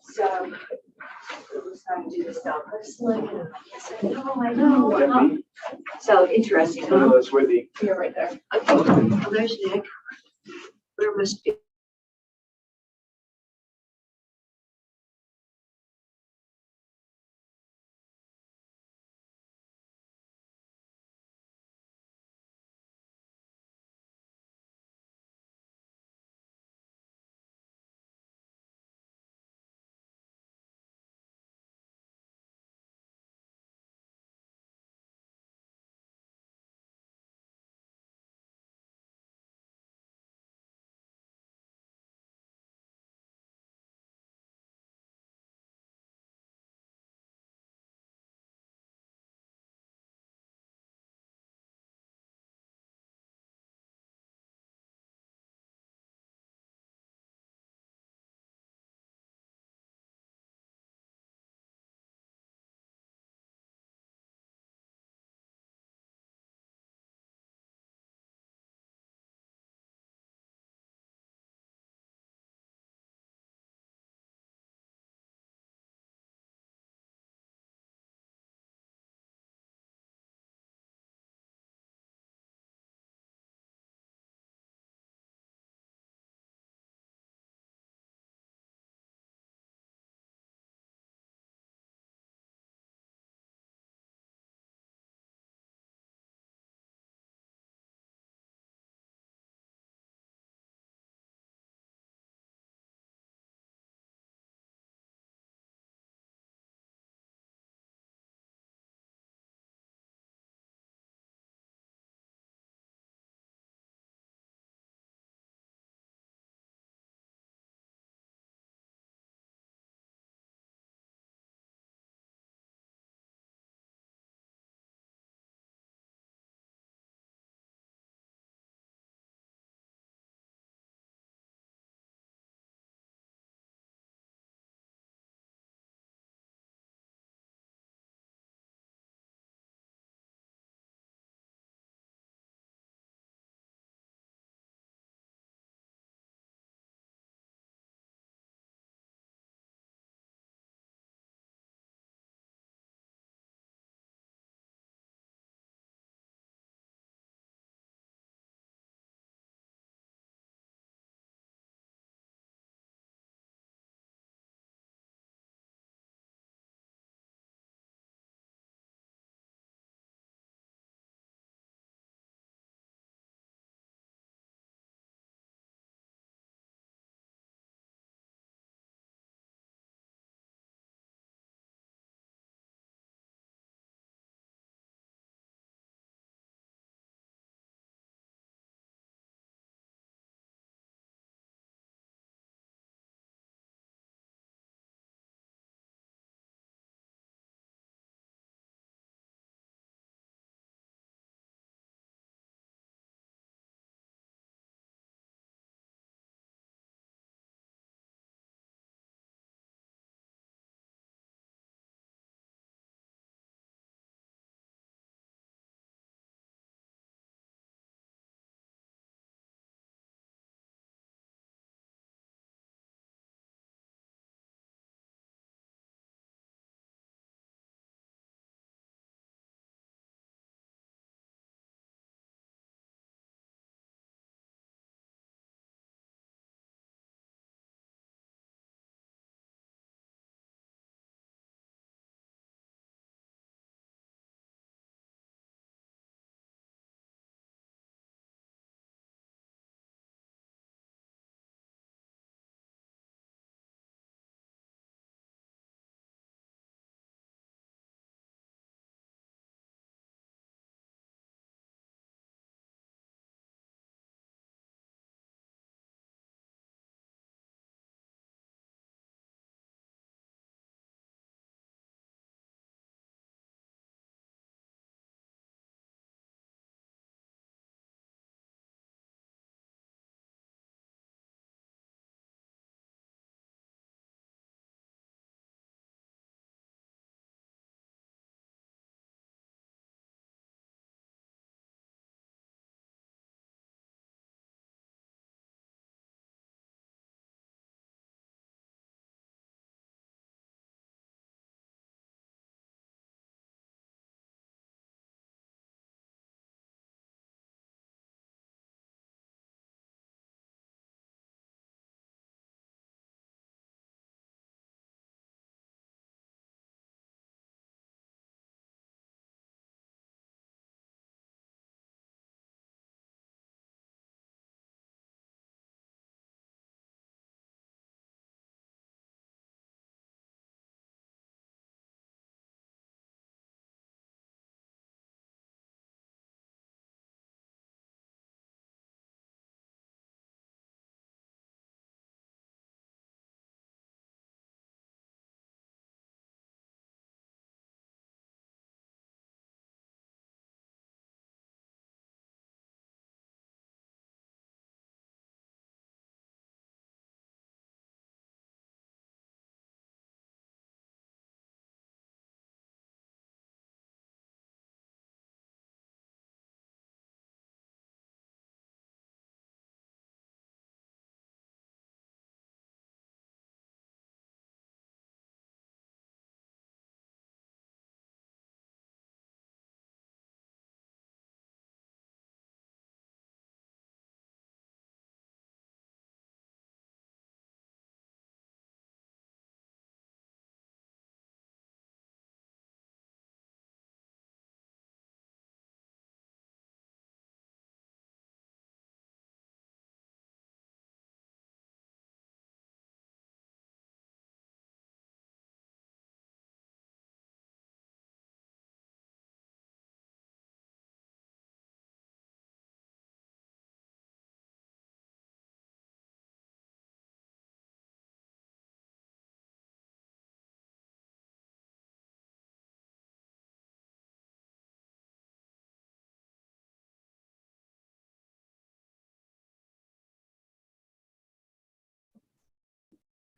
So it was trying to do this now personally, and I said, no, I know. So interesting. No, that's Whitney. You're right there. Okay, well, there's Nick. There must be.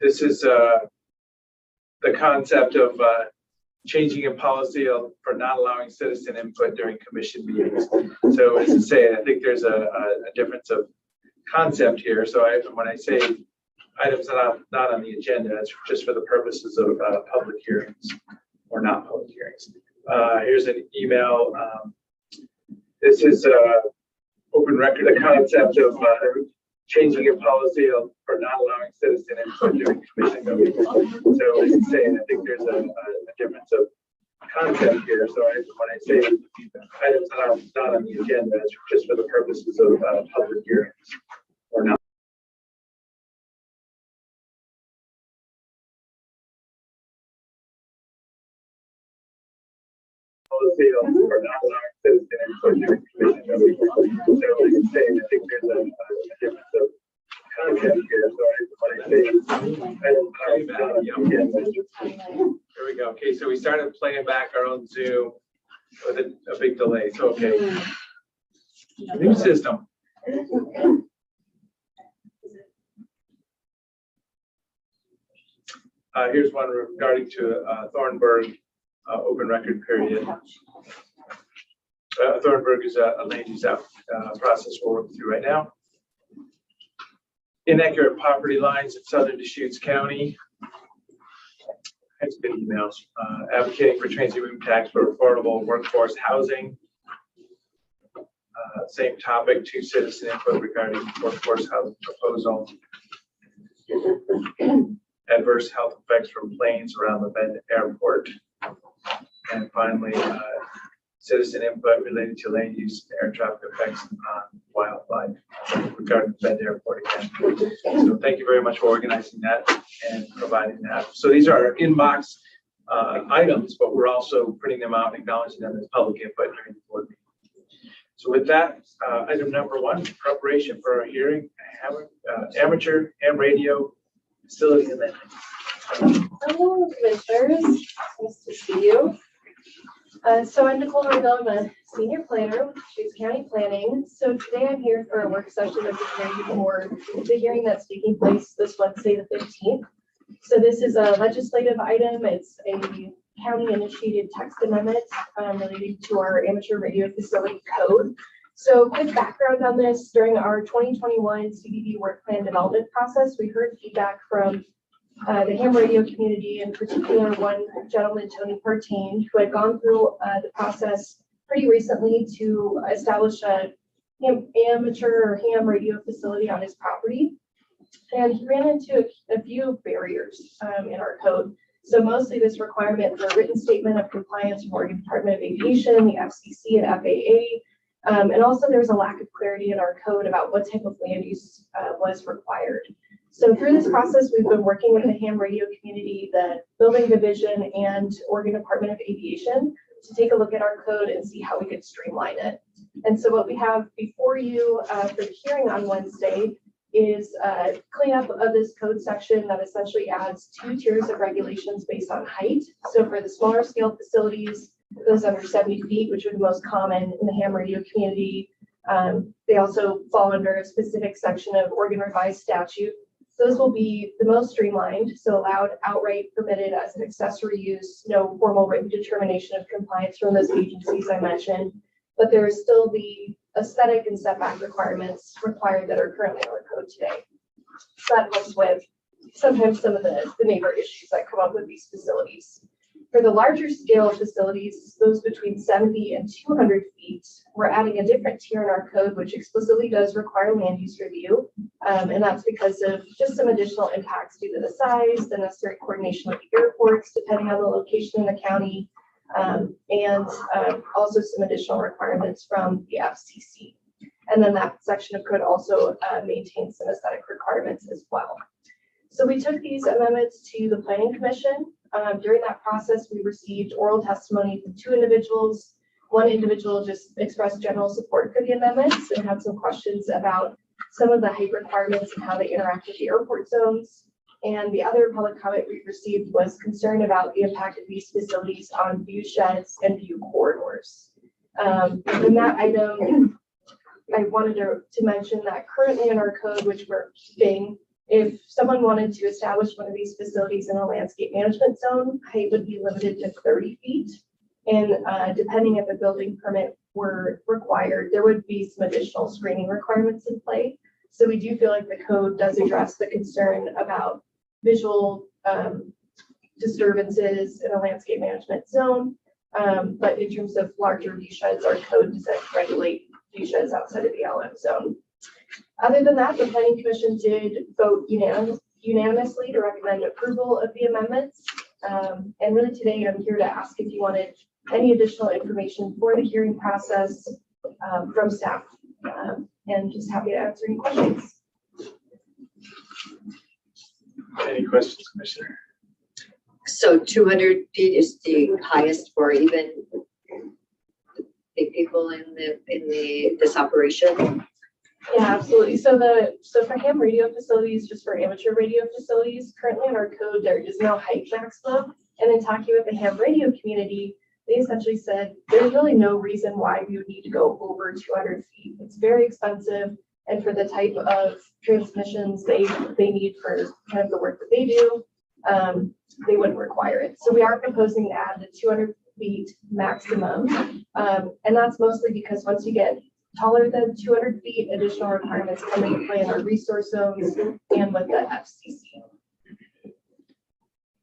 This is the concept of changing a policy for not allowing citizen input during commission meetings. So as I say, I think there's a difference of concept here. So when I say items that are not on the agenda, it's just for the purposes of public hearings or not public hearings. Here's an email. This is open record, the concept of changing a policy for not allowing citizen input during commission meetings. So as I say, I think there's a difference of concept here. So when I say items that are not on the agenda, it's just for the purposes of public hearings or not. Policy for not allowing citizen input during commission meetings. So as I say, I think there's a difference of concept here. So when I say items that are not on the agenda. There we go. Okay, so we started playing back our own Zoom with a big delay. So, okay. New system. Here's one regarding to Thornburg open record period. Thornburg is a land use process we're working through right now. Inaccurate property lines in southern Deschutes County. Thanks, good emails. Advocating for transient room tax for affordable workforce housing. Same topic, 2 citizen input regarding workforce housing proposal. Adverse health effects from planes around the Bend Airport. And finally, citizen input related to land use and air traffic effects on wildlife regarding the Bend Airport again. So thank you very much for organizing that and providing that. So these are inbox items, but we're also printing them out and acknowledging them as public input during the board meeting. So with that, item number 1, preparation for our hearing, amateur ham radio facility amendment. Hello, commissioners. Nice to see you. So I'm Nicole Marvell. I'm a senior planner with Deschutes County Planning. So today I'm here for a work session of the hearing that's taking place this Wednesday, the 15th. So this is a legislative item. It's a county-initiated text amendment relating to our amateur radio facility code. So quick background on this: during our 2021 CBD work plan development process, we heard feedback from the ham radio community, in particular one gentleman, Tony Partain, who had gone through the process pretty recently to establish a amateur or ham radio facility on his property. And he ran into a few barriers in our code. So mostly this requirement for a written statement of compliance from Oregon Department of Aviation, the FCC, and FAA. And also there's a lack of clarity in our code about what type of land use was required. So through this process, we've been working with the ham radio community, the building division, and Oregon Department of Aviation to take a look at our code and see how we could streamline it. And so what we have before you for the hearing on Wednesday is cleanup of this code section that essentially adds 2 tiers of regulations based on height. So for the smaller scale facilities, those under 70 feet, which are the most common in the ham radio community, they also fall under a specific section of Oregon Revised Statute. Those will be the most streamlined, so allowed outright permitted as an accessory use, no formal written determination of compliance from those agencies I mentioned, but there is still the aesthetic and setback requirements required that are currently in our code today. So that helps with sometimes some of the neighbor issues that come up with these facilities. For the larger scale facilities, those between 70 and 200 feet, we're adding a different tier in our code, which explicitly does require land use review. And that's because of just some additional impacts due to the size, the necessary coordination with the airports, depending on the location in the county, and also some additional requirements from the FCC. And then that section of code also maintains some aesthetic requirements as well. So we took these amendments to the Planning Commission. During that process, we received oral testimony from 2 individuals. One individual just expressed general support for the amendments and had some questions about some of the height requirements and how they interact with the airport zones. And the other public comment we received was concern about the impact of these facilities on view sheds and view corridors. In that item, I wanted to mention that currently in our code, which we're keeping, if someone wanted to establish one of these facilities in a landscape management zone, height would be limited to 30 feet. And depending if a building permit were required, there would be some additional screening requirements in play. So we do feel like the code does address the concern about visual disturbances in a landscape management zone. But in terms of larger view sheds, our code doesn't regulate view sheds outside of the LM zone. Other than that, the Planning Commission did vote unanimously to recommend approval of the amendments. And really today I'm here to ask if you wanted any additional information for the hearing process from staff. And just happy to answer any questions. Any questions, Commissioner? So 200 feet is the highest for even big people in this operation? Yeah, absolutely. So for ham radio facilities, just for amateur radio facilities, currently in our code, there is no height maximum. And in talking with the ham radio community, they essentially said there's really no reason why we would need to go over 200 feet. It's very expensive. And for the type of transmissions they need for kind of the work that they do, they wouldn't require it. So we are proposing to add the 200 feet maximum. And that's mostly because once you get taller than 200 feet, additional requirements come into play in our resource zones and with the FCC.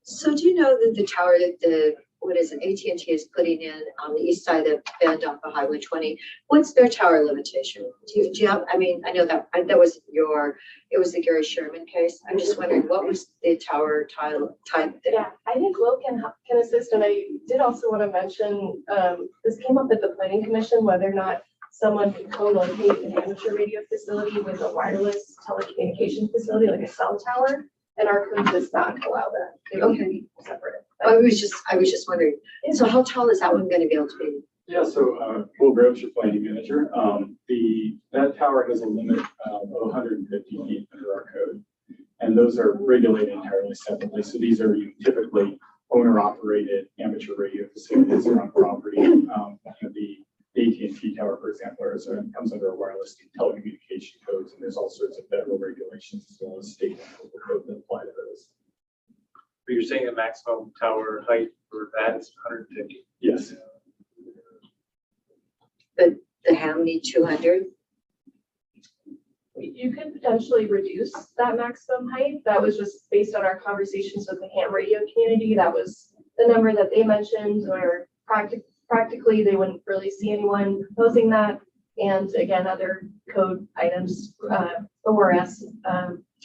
So do you know that the tower that AT&T is putting in on the east side of Bend off of Highway 20, what's their tower limitation? Do you have, I mean, I know that was it was the Gary Sherman case. I'm just wondering what was the tower type there? Yeah, I think Will can assist. And I did also want to mention, this came up at the Planning Commission, whether or not someone could co-locate an amateur radio facility with a wireless telecommunication facility like a cell tower. And our code does not allow that. They would be separate. I was just wondering. So how tall is that one going to be able to be? Yeah, so Will Groves, your planning manager. That tower has a limit of 150 feet under our code, and those are regulated entirely separately. So these are typically owner-operated amateur radio facilities around property. The AT&T tower, for example, comes under a wireless telecommunication codes, and there's all sorts of federal regulations as well as state and local code that apply to those. But you're saying the maximum tower height for that is 150? Yes. But the ham need 200? You could potentially reduce that maximum height. That was just based on our conversations with the ham radio community. That was the number that they mentioned, where practically they wouldn't really see anyone proposing that. And again, other code items, ORS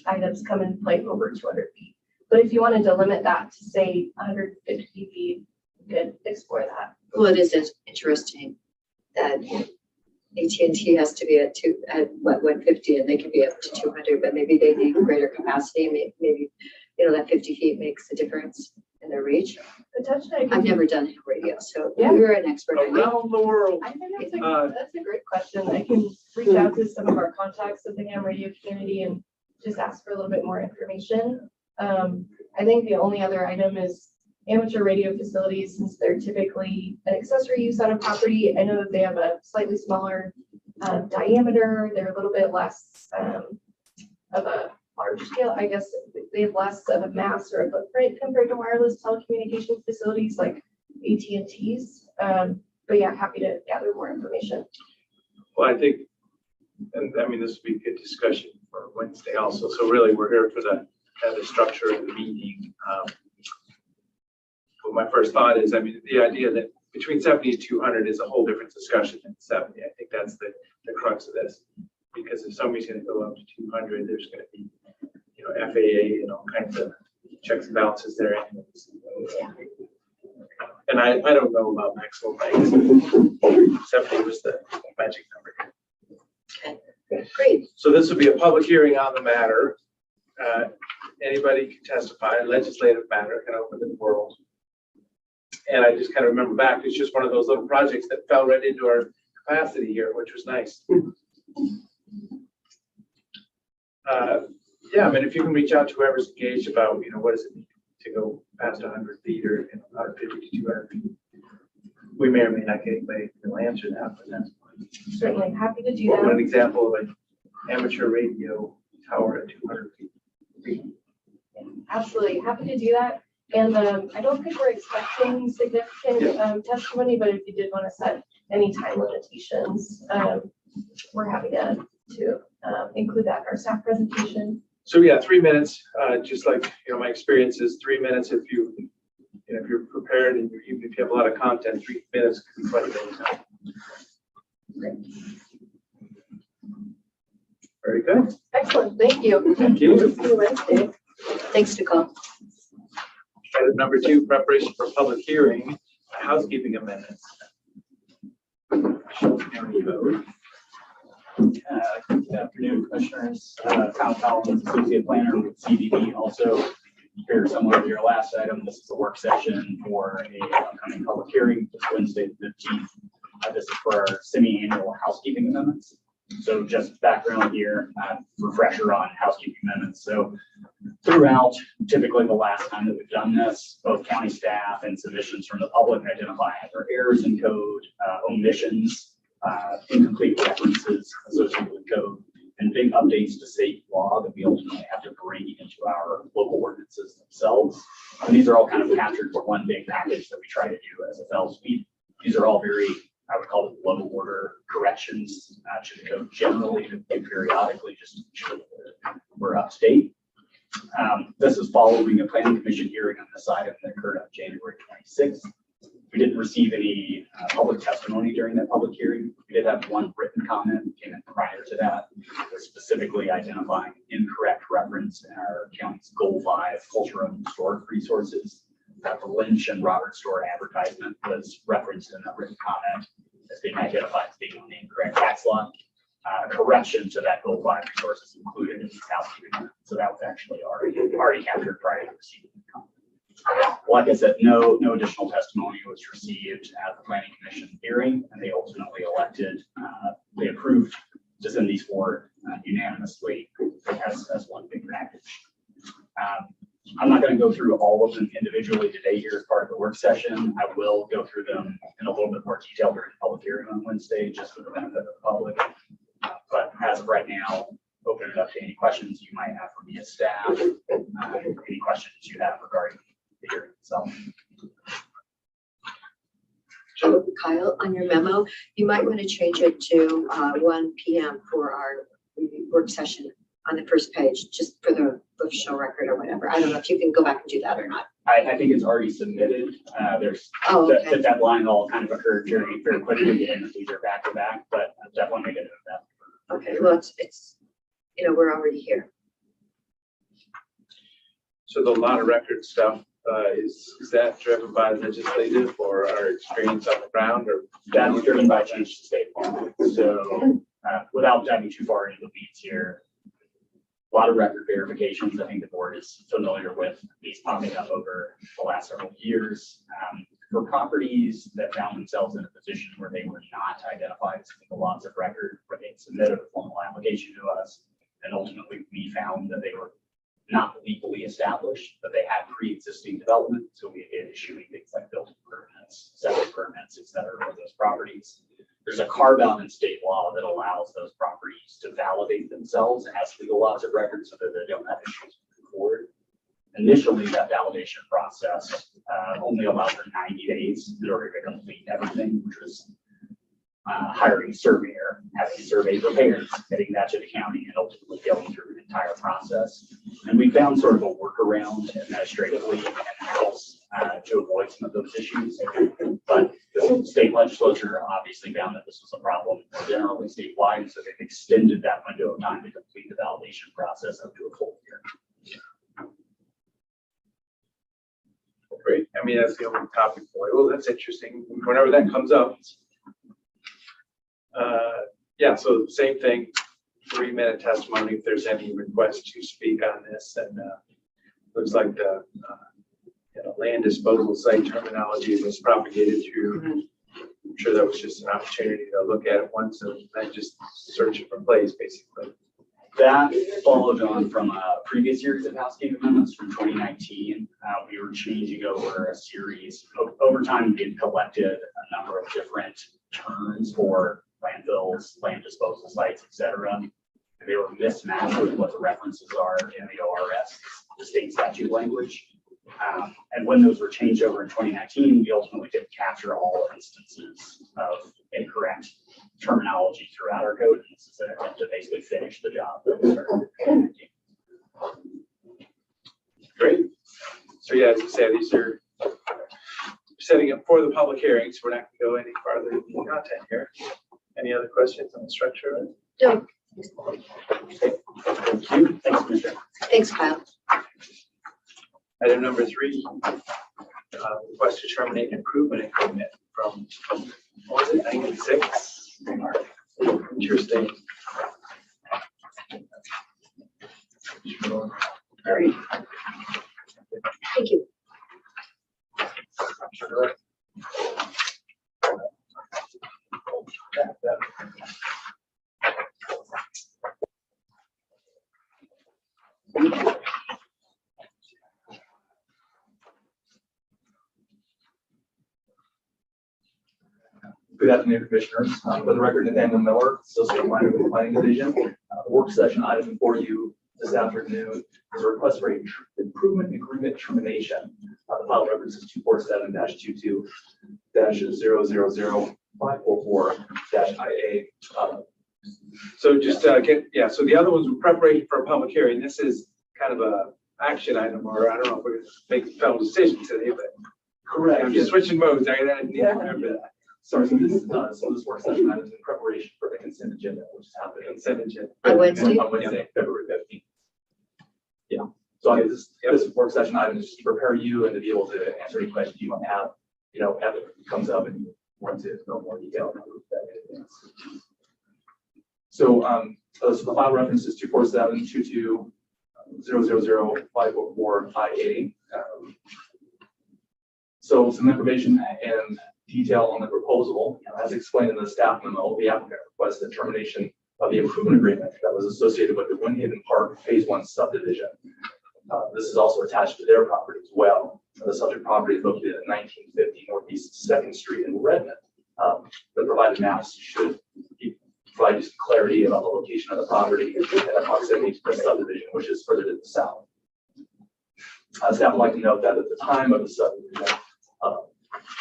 items come in play over 200 feet. But if you wanted to limit that to say 150 feet, you could explore that. Well, it is interesting that AT&T has to be at 150 and they can be up to 200, but maybe they need greater capacity. Maybe that 50 feet makes a difference in their reach. Potentially, I've never done ham radio, so Yeah. you're an expert. Around the world. I think that's a great question. I can reach out to some of our contacts of the ham radio community and just ask for a little bit more information. I think the only other item is amateur radio facilities, since they're typically an accessory use on a property. I know that they have a slightly smaller diameter. They're a little bit less of a large scale. I guess they have less of a mass or a footprint compared to wireless telecommunications facilities like AT&T's. But yeah, happy to gather more information. Well, I think, and I mean, this would be a good discussion for Wednesday also. So really, we're here for the structure of the meeting. But my first thought is, I mean, the idea that between 70 and 200 is a whole different discussion than 70. I think that's the crux of this. Because if somebody's going to go up to 200, there's going to be, FAA and all kinds of checks and balances there. And I don't know about maximum heights. 70 was the magic number. Okay, great. So this will be a public hearing on the matter. Anybody can testify, legislative matter, kind of open to the world. And I just kind of remember back, it's just one of those little projects that fell right into our capacity here, which was nice. Yeah, I mean, if you can reach out to whoever's engaged about, what does it mean to go past 100 feet or 150 to 200 feet? We may or may not get anybody who will answer that, but that's fine. Certainly happy to do What that. an example of an amateur radio tower at 200 feet. Absolutely, happy to do that. And I don't think we're expecting significant testimony, but if you did want to set any time limitations, we're happy to include that in our staff presentation. So yeah, 3 minutes, just like, my experience is 3 minutes if if you're prepared and even if you have a lot of content, 3 minutes could be quite a bit of time. Very good. Excellent, thank you. Thank you. See you Wednesday. Thanks, Nicole. Item number 2, preparation for public hearing, housekeeping amendments. Good afternoon, Commissioners. Tom Collins, Associate Planner with CDD. Also, here similar to your last item, this is a work session for a upcoming public hearing this Wednesday, the 15th. This is for our semi-annual housekeeping amendments. So just background here, refresher on housekeeping amendments. So throughout, typically the last time that we've done this, both county staff and submissions from the public identify either errors in code, omissions, incomplete references associated with code, and big updates to state law that we ultimately have to bring into our local ordinances themselves. And these are all kind of captured for one big package that we try to do as a fell sweep. These are all very, I would call it low order corrections to the code generally, to do periodically, just to ensure that we're up to date. This is following a planning commission hearing on this item that occurred on January 26th. We didn't receive any public testimony during that public hearing. We did have one written comment that came in prior to that, specifically identifying incorrect reference in our county's Goal 5 cultural and historic resources. The Lynch and Robert Store advertisement was referenced in that written comment as being identified as being on the incorrect tax law. Correction to that Goal 5 resources included in the housekeeping. So that was actually already captured prior to receiving the comment. Like I said, no additional testimony was received at the planning commission hearing, and they ultimately they approved to send these forward unanimously as one big package. I'm not going to go through all of them individually today here as part of the work session. I will go through them in a little bit more detail during the public hearing on Wednesday, just for the benefit of the public. But as of right now, open it up to any questions you might have for me as staff, any questions you have regarding the hearing itself. So, Kyle, on your memo, you might want to change it to 1 p.m. for our work session on the first page, just for the official record or whatever. I don't know if you can go back and do that or not. I think it's already submitted. There's okay. the deadline all kind of occurred very quickly, and these are back to back, but definitely make it of that. Okay, well, it's we're already here. So the lot of record stuff, is that driven by legislative or our experience on the ground, or? That's driven by change to state law. So without diving too far into the weeds here, a lot of record verifications. I think the board is familiar with these popping up over the last several years. For properties that found themselves in a position where they were not identified as single lots of record, where they submitted a formal application to us, and ultimately we found that they were not legally established, but they had pre-existing development. So we began issuing things like building permits, septic permits, et cetera, for those properties. There's a carve out in state law that allows those properties to validate themselves as legal lots of record so that they don't have issues moving forward. Initially, that validation process only allowed for 90 days in order to complete everything, which was hiring a surveyor, having a survey prepared, getting that to the county, and ultimately going through the entire process. And we found sort of a workaround administratively in-house to avoid some of those issues. But the state legislature obviously found that this was a problem generally statewide, so they've extended that window of time to complete the validation process up to a full year. Great. I mean, that's the only topic for it. Well, that's interesting. Whenever that comes up. Yeah, so same thing, 3-minute testimony if there's any request to speak on this. And looks like the land disposal site terminology was propagated through. I'm sure that was just an opportunity to look at it once and then just search it for place, basically. That followed on from a previous series of housekeeping amendments from 2019. We were changing over a series. Over time, we had collected a number of different terms for landfills, land disposal sites, et cetera. and they were mismatched with what the references are in the ORS, the state statute language. And when those were changed over in 2019, we ultimately did capture all instances of incorrect terminology throughout our code. And this is an attempt to basically finish the job that we started in 2019. Great. So yeah, as you said, these are setting up for the public hearings. We're not going to go any farther in the content here. Any other questions on the structure? No, Thank you. Thanks, Commissioner. thanks, Kyle. Item number 3, request to terminate improvement agreement from, what was it, 96? Interesting. All right. Thank you. Good afternoon, Commissioners. For the record, Nathaniel Miller, Associate Planner with the Planning Division. The work session item for you this afternoon is a request for a improvement agreement termination. The file reference is 247-22-000544-IA. So just so the other ones were preparation for a public hearing. This is kind of a action item, or I don't know if we're going to make a final decision today, but Correct. I'm just switching modes. I need to remember that. Sorry, so this work session item is in preparation for the consent agenda, which is happening Consent agenda. On Wednesday? on Wednesday, February 15th. Yeah, so I guess this work session item is just to prepare you and to be able to answer any questions you might have, you know, as it comes up and you want to know more detail. So, so the file reference is 247-22-000544-IA. So some information and detail on the proposal, as explained in the staff memo. The applicant requested termination of the improvement agreement that was associated with the Windhaven Park Phase 1 subdivision. This is also attached to their property as well. The subject property is located at 1950 Northeast 2nd Street in Redmond. The provided maps should provide you some clarity about the location of the property and the proximity to the subdivision, which is further to the south. Staff would like to note that at the time of the subdivision,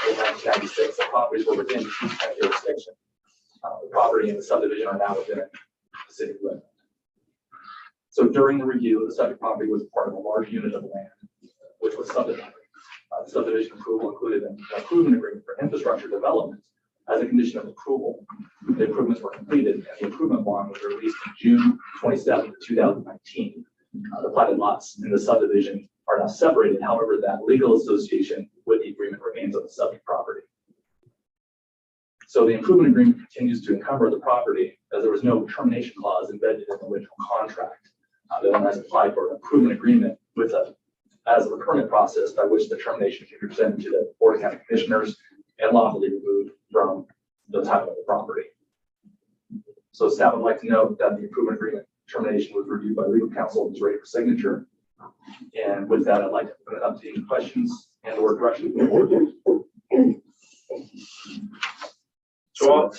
in 1996, the properties were within Deschutes County jurisdiction. The property and the subdivision are now within the city of Redmond. So during the review, the subject property was part of a large unit of land, which was subdivided. The subdivision approval included an improvement agreement for infrastructure development. As a condition of approval, the improvements were completed and the improvement bond was released in June 27, 2019. The platted lots in the subdivision are now separated. However, that legal association with the agreement remains on the subject property. So the improvement agreement continues to encumber the property as there was no termination clause embedded in the original contract. The owner has applied for an improvement agreement with as a permit process by which the termination can be presented to the Board of County Commissioners and lawfully removed from the title of the property. So staff would like to note that the improvement agreement termination was reviewed by legal counsel and is ready for signature. And with that, I'd like to open it up to any questions and or direction from the board. So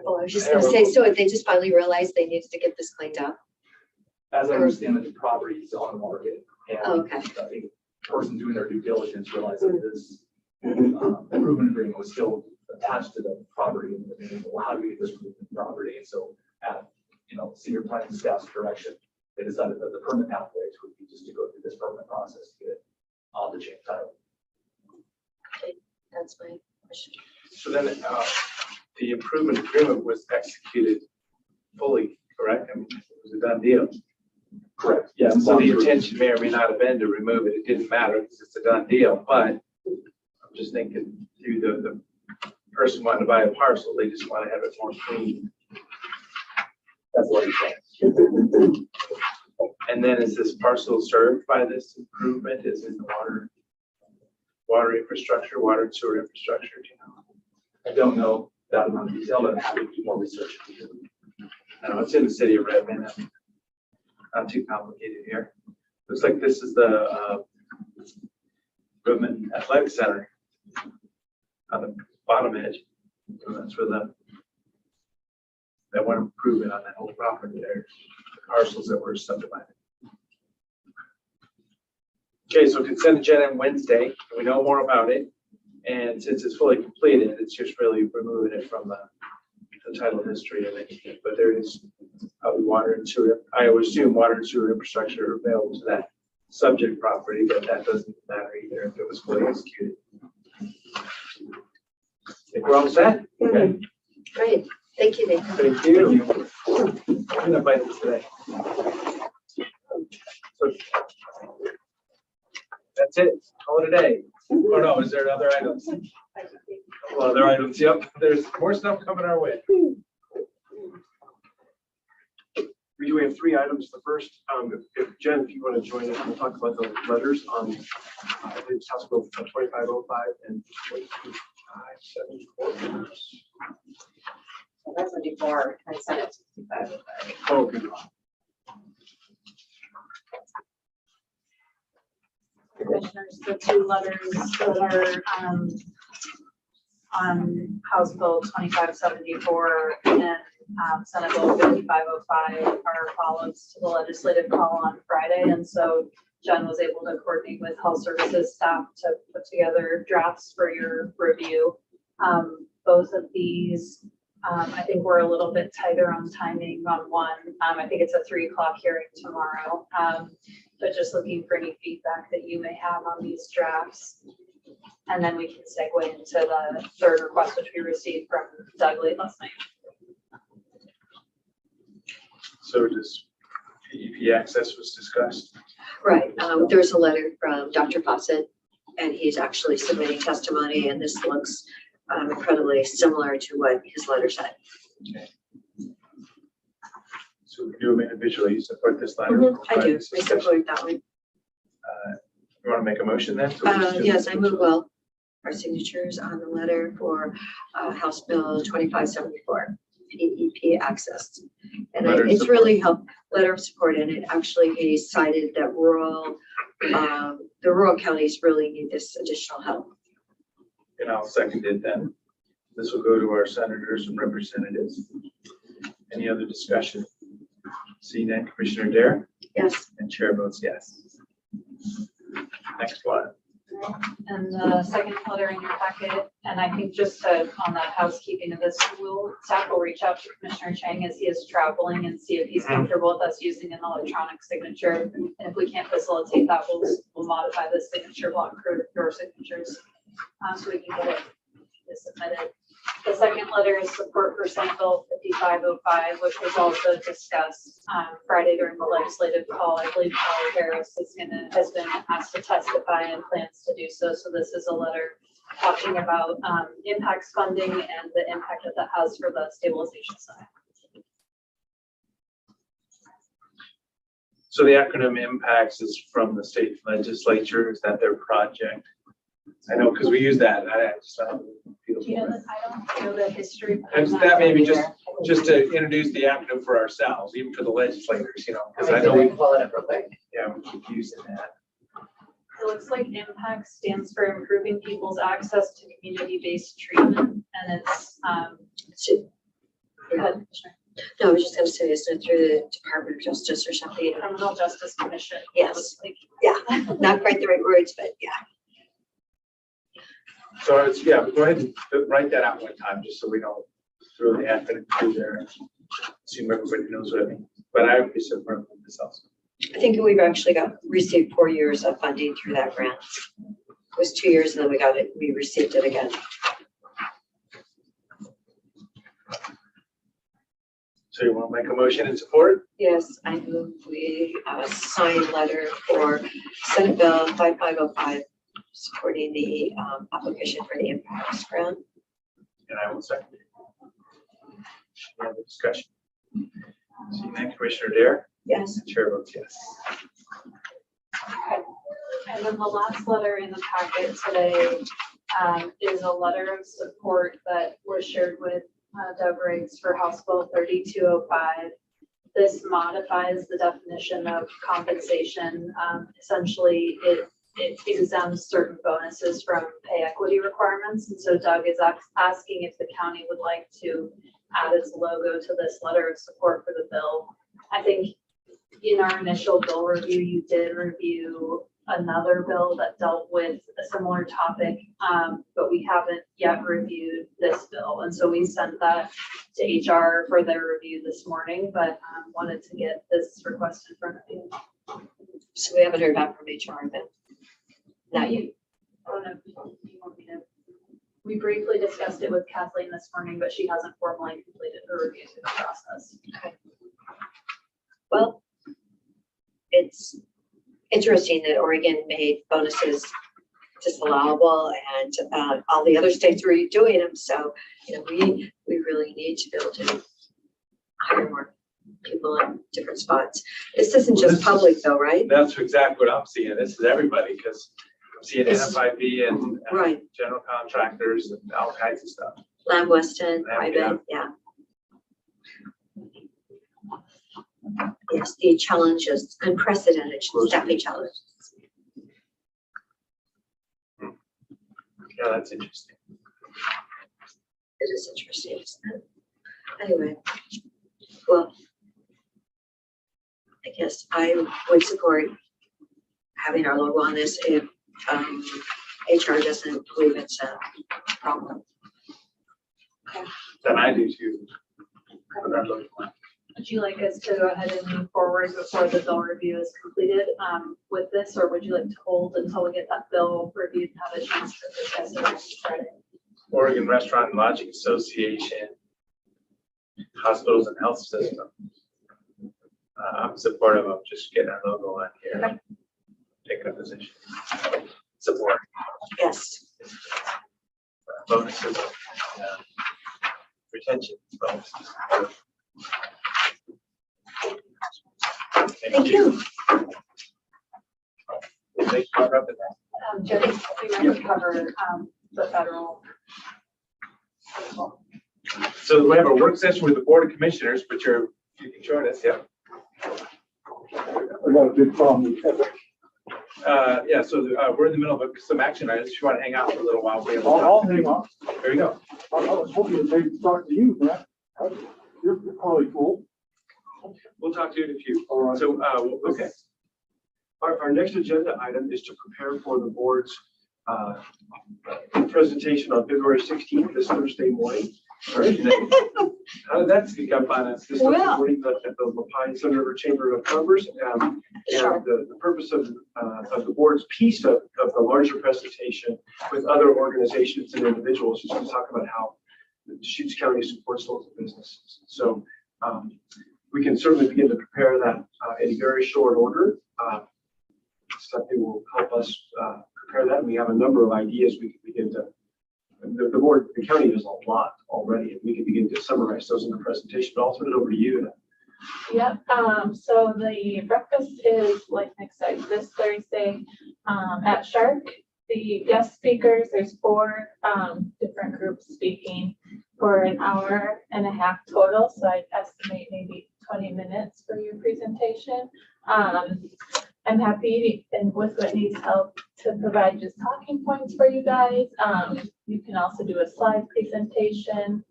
Oh, I was just gonna say, so they just finally realized they needed to get this cleaned up? As I understand that the property is on the market, and Oh, okay. I think the person doing their due diligence realized that this improvement agreement was still attached to the property, and well, how do we get this removed from the property? And so, at senior planning staff's direction, they decided that the permit pathways would be just to go through this permit process to get it on the chain title. Okay, that's my question. So then the improvement agreement was executed fully, correct? I mean, it was a done deal. Correct. Yeah. So the intention may or may not have been to remove it. It didn't matter because it's a done deal. But I'm just thinking through the person wanting to buy a parcel, they just want to have it more clean. That's what he's saying. And then is this parcel served by this improvement? Is it the water infrastructure, water and sewer infrastructure? Do you know? I don't know that amount of detail, but I'm happy to do more research. I know it's in the city of Redmond. Not too complicated here. Looks like this is the Redmond Athletic Center on the bottom edge. So that's where that want improvement on that whole property there, the parcels that were subdivided. Okay, so consent agenda on Wednesday, we know more about it. And since it's fully completed, it's just really removing it from the title history of it. But there is probably water and sewer, I would assume water and sewer infrastructure available to that subject property, but that doesn't matter either if it was fully executed. I think we're all set? Okay. Great. Thank you, Nathan. Thank you. I'm gonna invite this today. So that's it. Call it a day. Oh no, is there other items? Well, other items. Yep. There's more stuff coming our way. We have 3 items. The first, if Jen, if you want to join us, we'll talk about the letters on, I believe it's House Bill 2505 and 2574. That's a before I sent it to 55. Oh, okay. Commissioners, the 2 letters that are on House Bill 2574 and Senate Bill 5505 are follows to the legislative call on Friday. And so Jen was able to coordinate with Health Services staff to put together drafts for your review. Both of these, I think we're a little bit tighter on timing on one. I think it's a 3 o'clock hearing tomorrow. But just looking for any feedback that you may have on these drafts. And then we can segue into the 3rd request, which we received from Doug late last night. So just PEP access was discussed. Right. There's a letter from Dr. Fawcett, and he's actually submitting testimony, and this looks incredibly similar to what his letter said. Okay. So we do them individually. You support this letter? I do. I support that one. You want to make a motion then? So we just do Yes, it? I move well. Our signatures on the letter for House Bill 2574, PEP access. And Letter of it's support. really helped, letter of support, and it actually, he cited that the rural counties really need this additional help. And I'll second it then. This will go to our senators and representatives. Any other discussion? Seeing none, Commissioner Dare? Yes. And chair votes yes. Next one. And the second letter in your packet, and I think just to, on that housekeeping of this, staff will reach out to Commissioner Chang as he is traveling and see if he's comfortable with us using an electronic signature. And if we can't facilitate that, we'll modify the signature block for your signatures so we can get it submitted. The second letter is support for Senate Bill 5505, which was also discussed Friday during the legislative call. I believe Paul Harris has been asked to testify and plans to do so. So this is a letter talking about impacts funding and the impact that that has for the stabilization side. So the acronym impacts is from the state legislature. Is that their project? I know, because we use that. I just don't feel. Do you know that? I don't know the history. And that maybe just to introduce the acronym for ourselves, even for the legislators, you know, because I know we, pull it up real quick. yeah, we keep using that. It looks like impact stands for improving people's access to community-based treatment, and it's go ahead, Commissioner. No, I was just going to say, isn't it through the Department of Justice or something? Criminal Justice Commission. Yes. Looks like. Yeah, not quite the right words, but yeah. So it's, yeah, but go ahead and write that out one time, just so we don't throw the acronym through there and assume everybody knows what I mean. But I would be supportive of this also. I think we've actually received 4 years of funding through that grant. It was 2 years and then we received it again. So you want to make a motion in support? Yes, I move we sign letter for Senate Bill 5505, supporting the application for the impacts grant. And I will second it. Any other discussion? Seeing none, Commissioner Dare? Yes. Chair votes yes. Okay. And then the last letter in the packet today is a letter of support that was shared with Doug Riggs for House Bill 3205. This modifies the definition of compensation. Essentially, it it exempts certain bonuses from pay equity requirements. And so Doug is asking if the county would like to add its logo to this letter of support for the bill. I think in our initial bill review, you did review another bill that dealt with a similar topic, but we haven't yet reviewed this bill. And so we sent that to HR for their review this morning, but wanted to get this request in front of you. So we haven't heard back from HR then? Not you. I don't know if you want me to. We briefly discussed it with Kathleen this morning, but she hasn't formally completed her review through the process. Okay. Well, it's interesting that Oregon made bonuses disallowable and all the other states were doing them. So, we really need to be able to hire more people in different spots. This isn't just public though, right? That's exactly what I'm seeing. This is everybody, because I'm seeing This- NFIB and Right. general contractors and all kinds of stuff. Lamb Weston, Yeah. private, yeah. Yes, the challenges, unprecedented staffing challenges. Yeah, that's interesting. It is interesting, isn't it? Anyway, well, I guess I would support having our logo on this if HR doesn't believe it's a problem. Then I do too. But I'm looking at- Would you like us to go ahead and move forward before the bill review is completed with this, or would you like to hold until we get that bill reviewed and have a chance to discuss it on Friday? Oregon Restaurant and Lodging Association, hospitals and health system. I'm supportive of just getting our logo on here. Okay. Taking a position. Support Yes, bonuses. Retention bonuses. thank you. Thank you for upping that. Jenny, we might cover the federal. So we have a work session with the Board of Commissioners, which you can join us, yeah. I got a big problem with Epic. Yeah, so we're in the middle of some action items. If you want to hang out for a little while, we have. I'll hang on. There you go. I was hoping to maybe talk to you, Brett. You're probably cool. We'll talk to you in a few. All right. So, okay. Our next agenda item is to prepare for the board's presentation on February 16th, this Thursday morning. How did that sneak up on us? This Thursday morning at the La Pine Sun River Chamber of Commerce. And the purpose of the board's piece of the larger presentation with other organizations and individuals is to talk about how Deschutes County supports local businesses. So we can certainly begin to prepare that in a very short order. Stephanie will help us prepare that. And we have a number of ideas we can begin to. The board, the county does a lot already, and we can begin to summarize those in the presentation. But I'll turn it over to you. Yep, so the breakfast is, like Nick said, this Thursday at Shark. The guest speakers, there's 4 different groups speaking for an hour and a half total, so I'd estimate maybe 20 minutes for your presentation. I'm happy and with Whitney's help to provide just talking points for you guys. You can also do a slide presentation.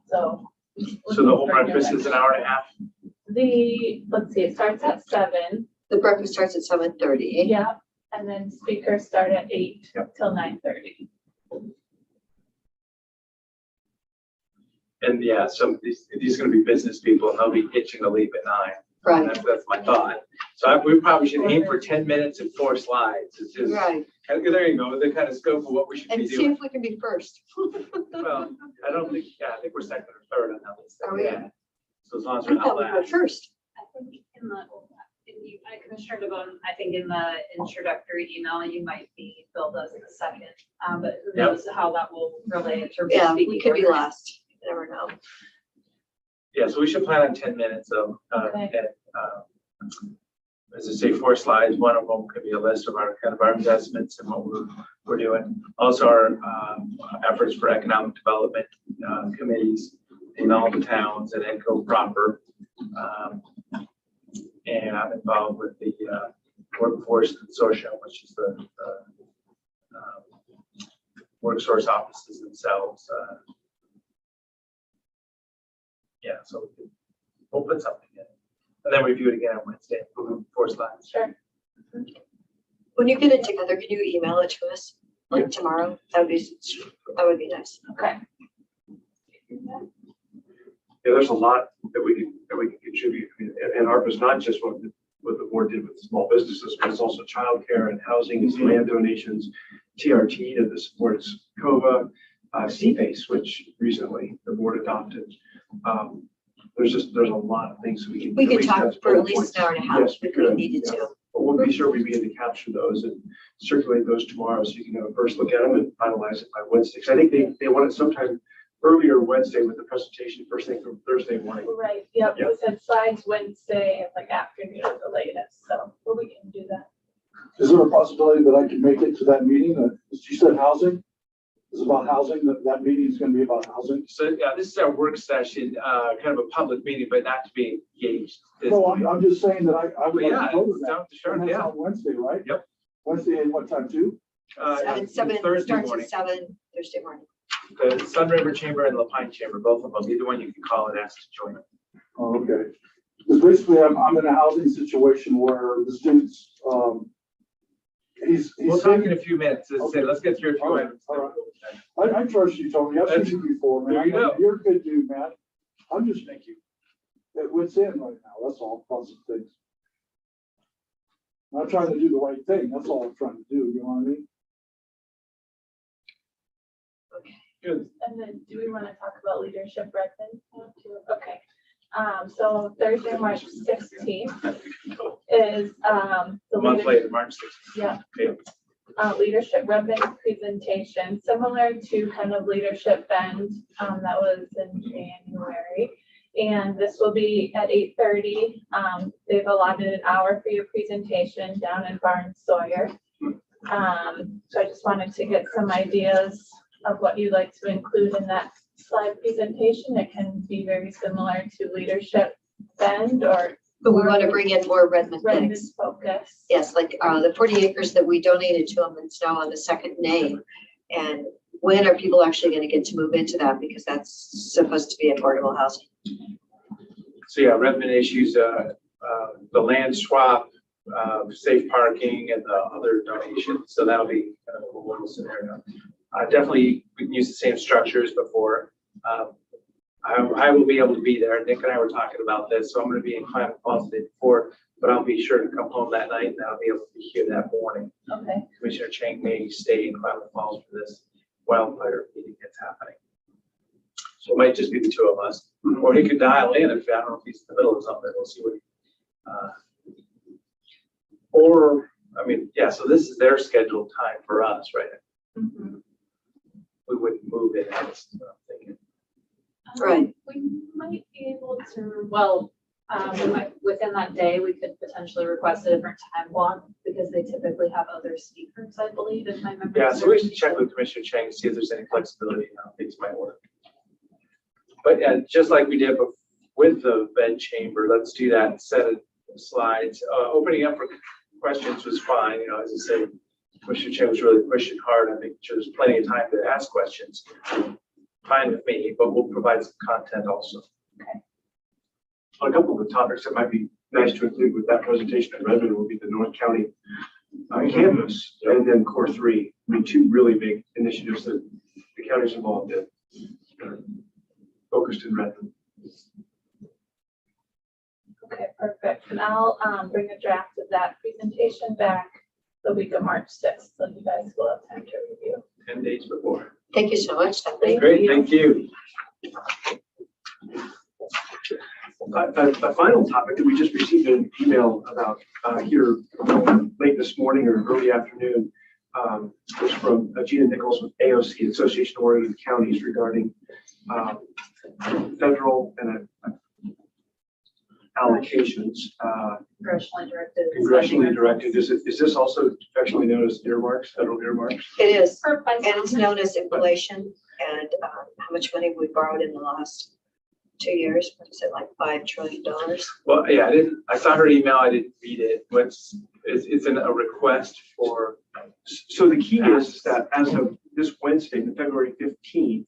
So the whole breakfast is an hour and a half? Let's see, it starts at 7. The breakfast starts at 7:30. Yeah, and then speakers start at 8 till 9:30. And yeah, so these are going to be business people, and they'll be itching to leave at 9. Right. That's my thought. So we probably should aim for 10 minutes and 4 slides. It's just, Right. there you go, the kind of scope of what we should And be see doing. if we can be first. Well, I think we're second or third on that list. Are we? Yeah. So as long as I we're not thought we were last. first. I think Commissioner DeBonne, I think in the introductory email, you might be billed as the second, but who knows how that will relate in terms of Yeah, speaking. we could be order. last. You never know. Yeah, so we should plan on 10 minutes of, Okay. as I say, 4 slides. One of them could be a list of our investments and what we're doing. Also our efforts for economic development committees in all the towns and EDCO proper. And I'm involved with the workforce consortium, which is the workforce offices themselves. Yeah, so we'll put something in, and then review it again on Wednesday. 4 slides. Sure. When you get it together, can you email it to us like tomorrow? That would be nice. Okay. Yeah, there's a lot that we can contribute. I mean, and ARPA is not just what the board did with small businesses, but it's also childcare and housing, it's land donations, TRT that supports COVA, CPACE, which recently the board adopted. There's a lot of things we can talk for at least an hour and a half Yes, if we needed to. But we'll be sure we begin to capture those and circulate those tomorrow, so you can have a first look at them and finalize it by Wednesday. So I think they want it sometime earlier Wednesday with the presentation, first thing from Thursday morning. Right, yep, we said slides Wednesday, like afternoon at the latest, so we can do that. Is there a possibility that I can make it to that meeting? You said housing? It's about housing, that meeting is gonna be about housing? So yeah, this is our work session, kind of a public meeting, but not to be engaged. No, I'm just saying that I would But like yeah, to go to that. sounds- sure, And that's yeah. on Wednesday, right? Yep. Wednesday at what time, 2? Seven Thursday starts morning. at 7 Thursday morning. The Sun River Chamber and Lapine Chamber, both of them, either one you can call and ask to join. Oh, okay. Because basically I'm in a housing situation where the students, We'll talk in a few minutes. Let's Okay. say, let's get through a few All right, items. all right. I trust you, Tony. I've seen you before, man. There you go. You're a good dude, man. I'm just, Thank you. at wit's end right now. That's all, positive things. I'm not trying to do the right thing. That's all I'm trying to do. You know what I mean? Good. And then do we want to talk about leadership Redmond too? Okay. So Thursday, March 16th is, A the month leadership, later, March 16th. yeah, Okay. leadership Redmond presentation, similar to kind of leadership Bend, that was in January. And this will be at 8:30. They've allotted an hour for your presentation down in Barnes Sawyer. So I just wanted to get some ideas of what you'd like to include in that slide presentation. It can be very similar to leadership Bend or But we want to bring in more Redmond Redmond things. focus. Yes, like the 40 acres that we donated to them, it's now on the second name. And when are people actually going to get to move into that? Because that's supposed to be affordable housing. So yeah, Redmond issues, the land swap, safe parking and the other donations. So that'll be kind of a little scenario. Definitely we can use the same structures before. I will be able to be there. Nick and I were talking about this, so I'm going to be in Klamath Falls the day before, but I'll be sure to come home that night and I'll be able to be here that morning. Okay. Commissioner Chang may stay in Klamath Falls for this wildfire meeting that's happening. So it might just be the two of us, or he could dial in if I don't know if he's in the middle of something. We'll see what. Or I mean, yeah. So this is their scheduled time for us, right? Mm-hmm. We wouldn't move it. That's what I'm thinking. Right. We might be able to, well, within that day, we could potentially request a different time block because they typically have other speakers, I believe, if my memory. Yeah, so we should serves check me. with Commissioner Chang to see if there's any flexibility and how things might work. But yeah, just like we did with the bed chamber, let's do that set of slides. Opening up for questions was fine. You know, as I said, Commissioner Chang was really pushing hard. I think there's plenty of time to ask questions. Fine with me, but we'll provide some content also. On a couple of the topics that might be nice to include with that presentation at Redmond will be the North County campus and then Core 3. I mean, two really big initiatives that the county's involved in, focused in Redmond. Okay, perfect. And I'll bring a draft of that presentation back the week of March 6th, so you guys will have time to review. 10 days before. Thank you so much, Stephanie. Great, thank you. A final topic that we just received an email about here late this morning or early afternoon was from Gina Nichols with AOC, Association of Oregon Counties, regarding federal and allocations. Congressionally directed. Congressionally directed. Is this also affectionately known as earmarks, federal earmarks? It is, Perfect. and it's known as inflation and how much money we borrowed in the last 2 years, what is it, like $5 trillion? Well, yeah, I saw her email, I didn't read it. It's a request for, So the key is that as of this Wednesday, the February 15th,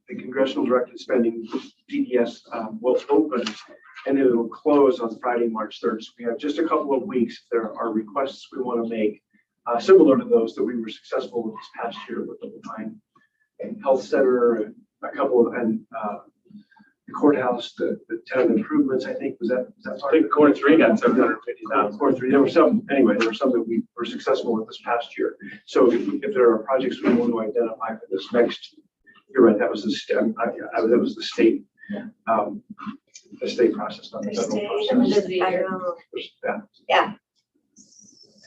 the congressional directed spending DDS will open and then it'll close on Friday, March 3rd. So we have just a couple of weeks. There are requests we want to make similar to those that we were successful with this past year with the Levine Health Center, and a couple of, and the courthouse, the tenant improvements, I think, was that I think Core 3 got 750,000. Core 3, there were some, anyway, there were some that we were successful with this past year. So if there are projects we want to identify for this next, you're right, that was the state, that was the state, the state process, not the federal process. I know. Yeah. Yeah.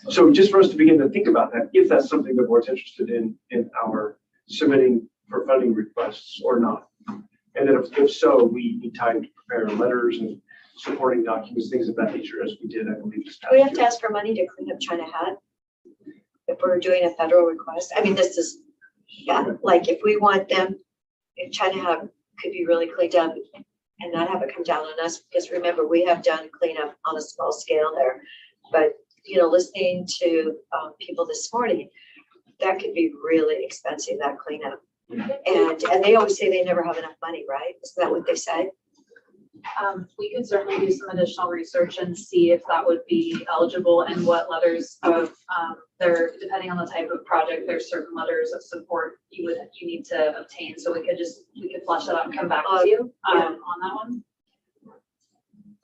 So just for us to begin to think about that, if that's something the board's interested in our submitting for funding requests or not. And then if so, we need time to prepare letters and supporting documents, things of that nature, as we did, I believe, this past Do we have to year. ask for money to clean up China Hat? If we're doing a federal request, I mean, this is, yeah, like if we want them, if China Hat could be really cleaned up and not have it come down on us, because remember, we have done cleanup on a small scale there. But, you know, listening to people this morning, that could be really expensive, that cleanup. And they always say they never have enough money, right? Isn't that what they say? We could certainly do some additional research and see if that would be eligible and what letters of, depending on the type of project, there's certain letters of support you need to obtain. So we could flesh that out and come back to you on that one.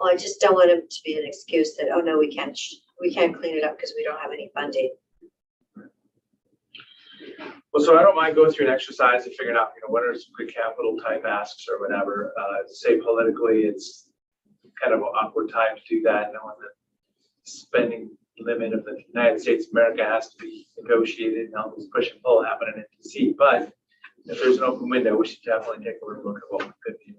Well, I just don't want it to be an excuse that, oh no, we can't clean it up because we don't have any funding. Well, so I don't mind going through an exercise of figuring out, what are some good capital type asks or whatever. Say politically, it's kind of an awkward time to do that. Knowing the spending limit of the United States of America has to be negotiated and all this push and pull happening in DC. But if there's an open window, we should definitely take a look at what we could do.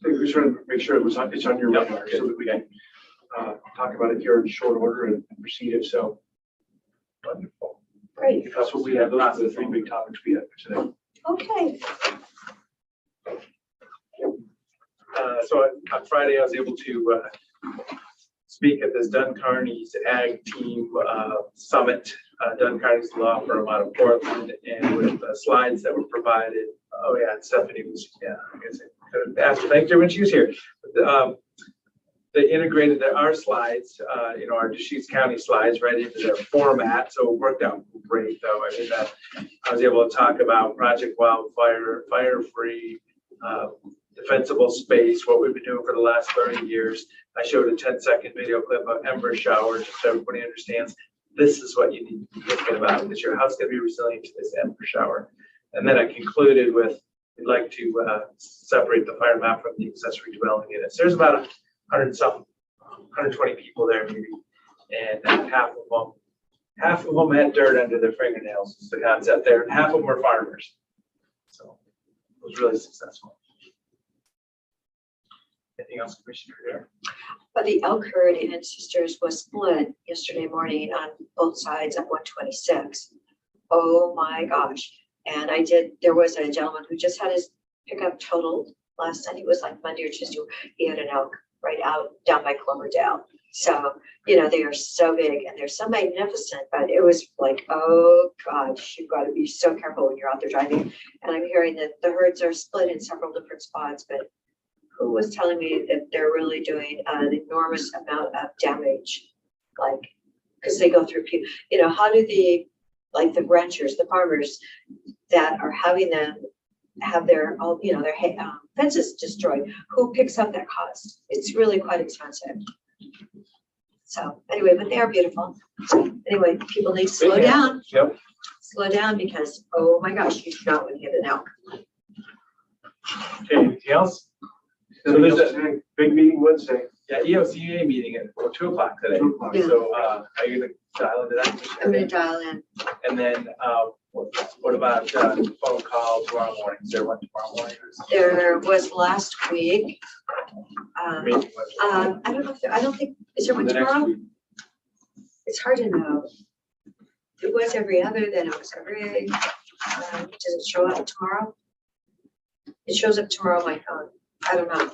I think we're trying to make sure it's on your radar so that we can talk about it here in short order and proceed if so. Wonderful. Great. That's what we have. Those are the three big topics we have for today. Okay. So on Friday, I was able to speak at this Dunn Carney's Ag Team Summit. Dunn Carney's law firm out of Portland, and with slides that were provided. Oh yeah, and Stephanie was, I guess I could have asked her. Thank you when she was here. They integrated our slides, our Deschutes County slides right into their format. So it worked out great though. I mean, I was able to talk about Project Wildfire, fire-free, defensible space, what we've been doing for the last 30 years. I showed a 10-second video clip of ember showers, so everybody understands this is what you need to be thinking about. Is your house going to be resilient to this ember shower? And then I concluded with, we'd like to separate the fire map from the accessory dwelling units. There's about 120 people there maybe, and half of them had dirt under their fingernails. Is the concept there, and half of them were farmers. So it was really successful. Anything else, Commissioner? There? But the elk herd in Sisters was split yesterday morning on both sides of 126. Oh my gosh. And there was a gentleman who just had his pickup totaled last night. It was like Monday or Tuesday. He had an elk right out down by Cloverdale. So, they are so big and they're so magnificent, but it was like, oh gosh, you've got to be so careful when you're out there driving. And I'm hearing that the herds are split in several different spots, but who was telling me that they're really doing an enormous amount of damage? Like, because they go through people, how do the ranchers, the farmers that are having them have their fences destroyed, who picks up that cost? It's really quite expensive. So anyway, but they are beautiful. So anyway, people need to slow down. Yep. Slow down because, oh my gosh, you do not want to hit an elk. Okay, anything else? So there's a big meeting Wednesday. Yeah, EOCA meeting at 2 o'clock today. 2 o'clock. Yeah. So are you going to dial into that? I'm going to dial in. And then what about phone call tomorrow morning? Is there one tomorrow morning? There was last week. Maybe I don't think, is there one the next tomorrow? week. It's hard to know. It was every other, then it was every, does it show up tomorrow? It shows up tomorrow on my phone. I don't know.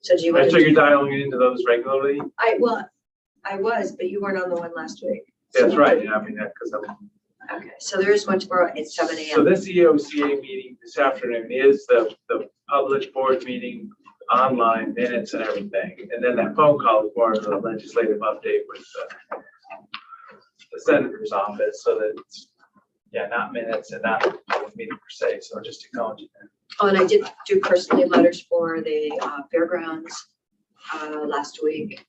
So do you want So you're to? dialing into those regularly? I was, but you weren't on the one last week. That's right, yeah, I mean, that, because I'm. Okay, so there is one tomorrow at 7 So a.m. this EOCA meeting this afternoon is the public board meeting, online minutes and everything. And then that phone call is more of a legislative update with the senator's office, so that it's, yeah, not minutes and not a public meeting per se, so just acknowledging that. Oh, and I did do personally letters for the fairgrounds last week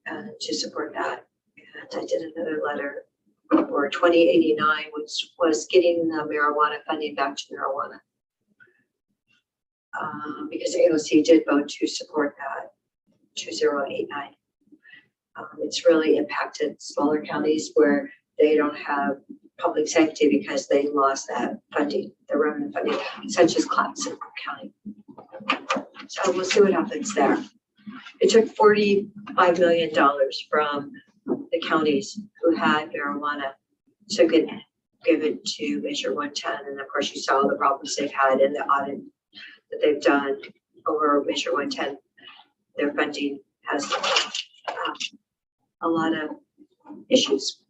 to support that. And I did another letter for 2089, which was getting the marijuana funding back to marijuana. Because AOC did vote to support that, 2089. It's really impacted smaller counties where they don't have public safety because they lost that funding, the revenue funding, such as Clapson County. So we'll see what happens there. It took $45 million from the counties who had marijuana to give it to Measure 110. And of course, you saw the problems they've had in the audit that they've done over Measure 110. Their funding has a lot of issues.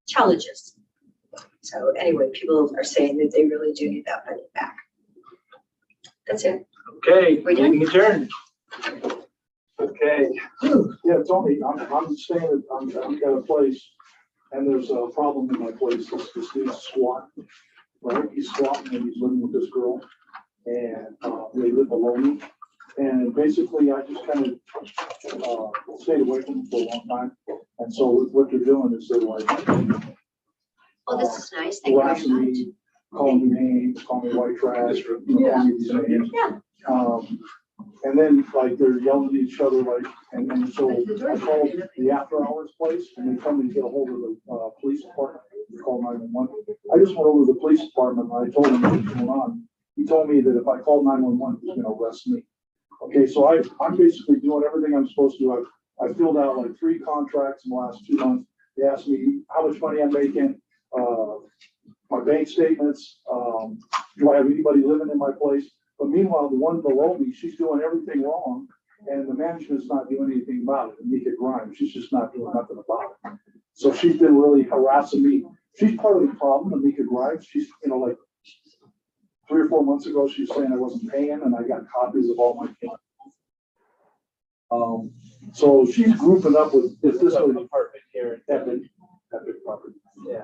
Challenges. So anyway, people are saying that they really do need that money back. That's it. Okay, We're done? meeting adjourned. Okay. Yeah, Tony, I'm staying at, I've got a place and there's a problem in my place. This dude's squatting, right? He's squatting and he's living with this girl and they live below me. And basically I just kind of stayed away from them for a long time. And so what they're doing is they're like, Oh, this is nice. Thank you very harassing much. me, calling me names, calling me white trash, or, calling me these names. Yeah. And then like they're yelling at each other, like, and so I called the after hours place and they told me to get a hold of the police department. They called 911. I just went over to the police department and I told him what was going on. He told me that if I called 911, he was going to arrest me. Okay, so I'm basically doing everything I'm supposed to do. I filled out like 3 contracts in the last 2 months. They asked me how much money I'm making, my bank statements, do I have anybody living in my place? But meanwhile, the one below me, she's doing everything wrong and the management's not doing anything about it. Mika Grimes, she's just not doing nothing about it. So she's been really harassing me. She's part of the problem, Mika Grimes. She's, like 3 or 4 months ago, she was saying I wasn't paying and I got copies of all my payments. So she's grouping up with, is this an apartment here? Epic property.